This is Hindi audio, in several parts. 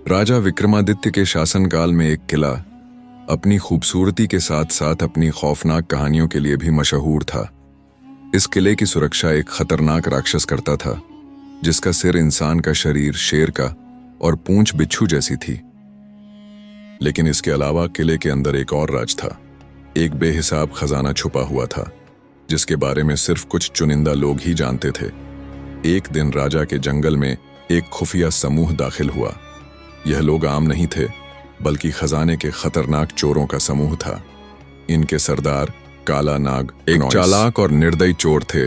राजा विक्रमादित्य के शासनकाल में एक किला अपनी खूबसूरती के साथ साथ अपनी खौफनाक कहानियों के लिए भी मशहूर था। इस किले की सुरक्षा एक खतरनाक राक्षस करता था, जिसका सिर इंसान का, शरीर शेर का और पूंछ बिच्छू जैसी थी। लेकिन इसके अलावा किले के अंदर एक और राज था। एक बेहिसाब खजाना छुपा हुआ था, जिसके बारे में सिर्फ कुछ चुनिंदा लोग ही जानते थे। एक दिन राजा के जंगल में एक खुफिया समूह दाखिल हुआ। यह लोग आम नहीं थे, बल्कि खजाने के खतरनाक चोरों का समूह था। इनके सरदार काला नाग एक चालाक और निर्दयी चोर थे,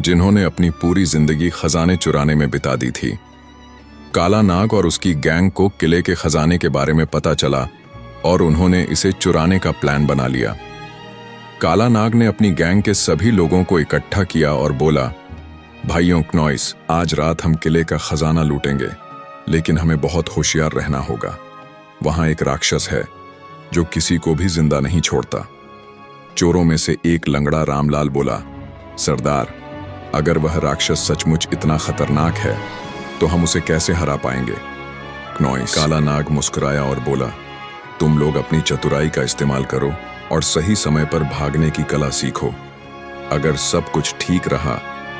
जिन्होंने अपनी पूरी जिंदगी खजाने चुराने में बिता दी थी। काला नाग और उसकी गैंग को किले के खजाने के बारे में पता चला और उन्होंने इसे चुराने का प्लान बना लिया। काला नाग ने अपनी गैंग के सभी लोगों को इकट्ठा किया और बोला, भाइयों क्नॉइस, आज रात हम किले का खजाना लूटेंगे, लेकिन हमें बहुत होशियार रहना होगा। वहां एक राक्षस है जो किसी को भी जिंदा नहीं छोड़ता। चोरों में से एक लंगड़ा रामलाल बोला, सरदार, अगर वह राक्षस सचमुच इतना खतरनाक है तो हम उसे कैसे हरा पाएंगे? क्नॉइस काला नाग मुस्कुराया और बोला, तुम लोग अपनी चतुराई का इस्तेमाल करो और सही समय पर भागने की कला सीखो। अगर सब कुछ ठीक रहा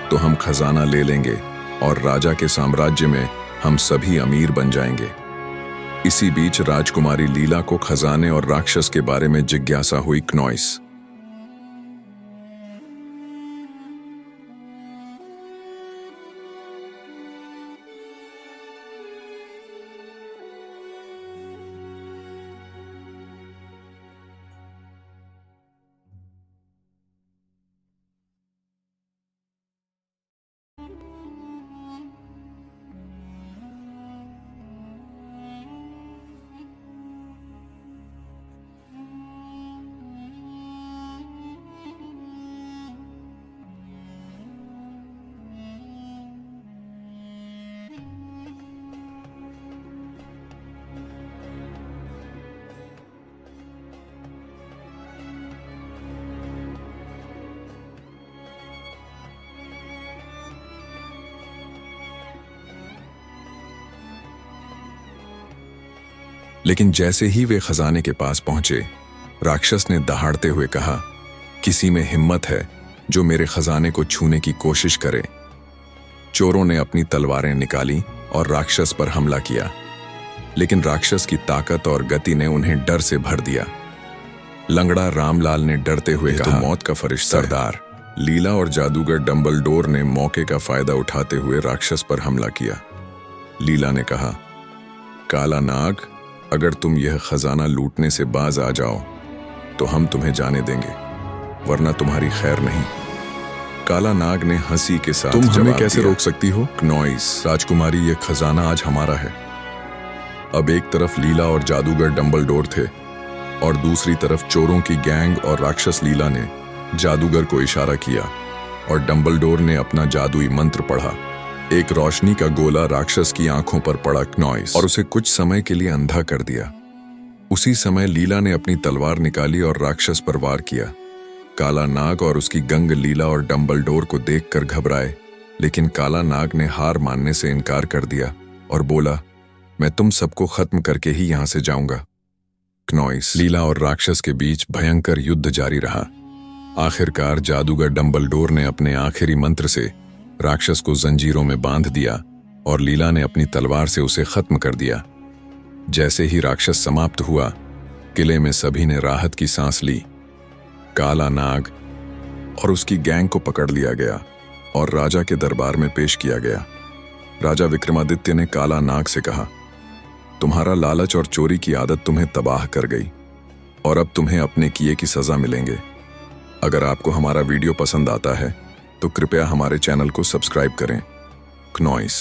तो हम खजाना ले लेंगे और राजा के साम्राज्य में हम सभी अमीर बन जाएंगे। इसी बीच राजकुमारी लीला को खजाने और राक्षस के बारे में जिज्ञासा हुई। क्नॉइस लेकिन जैसे ही वे खजाने के पास पहुंचे, राक्षस ने दहाड़ते हुए कहा, किसी में हिम्मत है जो मेरे खजाने को छूने की कोशिश करे। चोरों ने अपनी तलवारें निकाली और राक्षस पर हमला किया, लेकिन राक्षस की ताकत और गति ने उन्हें डर से भर दिया। लंगड़ा रामलाल ने डरते हुए कहा, तो मौत का फरिश्ता सरदार। लीला और जादूगर डंबलडोर ने मौके का फायदा उठाते हुए राक्षस पर हमला किया। लीला ने कहा, काला नाग, अगर तुम यह खजाना लूटने से बाज आ जाओ तो हम तुम्हें जाने देंगे, वरना तुम्हारी खैर नहीं। काला नाग ने हंसी के साथ, तुम हमें कैसे रोक सकती हो? क्नॉइस, राजकुमारी, यह खजाना आज हमारा है। अब एक तरफ लीला और जादूगर डंबलडोर थे और दूसरी तरफ चोरों की गैंग और राक्षस। लीला ने जादूगर को इशारा किया और डंबलडोर ने अपना जादुई मंत्र पढ़ा। एक रोशनी का गोला राक्षस की आंखों पर पड़ा क्नॉइस और उसे कुछ समय के लिए अंधा कर दिया। उसी समय लीला ने अपनी तलवार निकाली और राक्षस पर वार किया। काला नाग और उसकी गंग लीला और डंबलडोर को देखकर घबराए, लेकिन काला नाग ने हार मानने से इनकार कर दिया और बोला, मैं तुम सबको खत्म करके ही यहां से जाऊंगा। क्नॉइस, लीला और राक्षस के बीच भयंकर युद्ध जारी रहा। आखिरकार जादूगर डंबलडोर ने अपने आखिरी मंत्र से राक्षस को जंजीरों में बांध दिया और लीला ने अपनी तलवार से उसे खत्म कर दिया। जैसे ही राक्षस समाप्त हुआ, किले में सभी ने राहत की सांस ली। काला नाग और उसकी गैंग को पकड़ लिया गया और राजा के दरबार में पेश किया गया। राजा विक्रमादित्य ने काला नाग से कहा, तुम्हारा लालच और चोरी की आदत तुम्हें तबाह कर गई और अब तुम्हें अपने किए की सजा मिलेंगे। अगर आपको हमारा वीडियो पसंद आता है तो कृपया हमारे चैनल को सब्सक्राइब करें। क्नॉइस।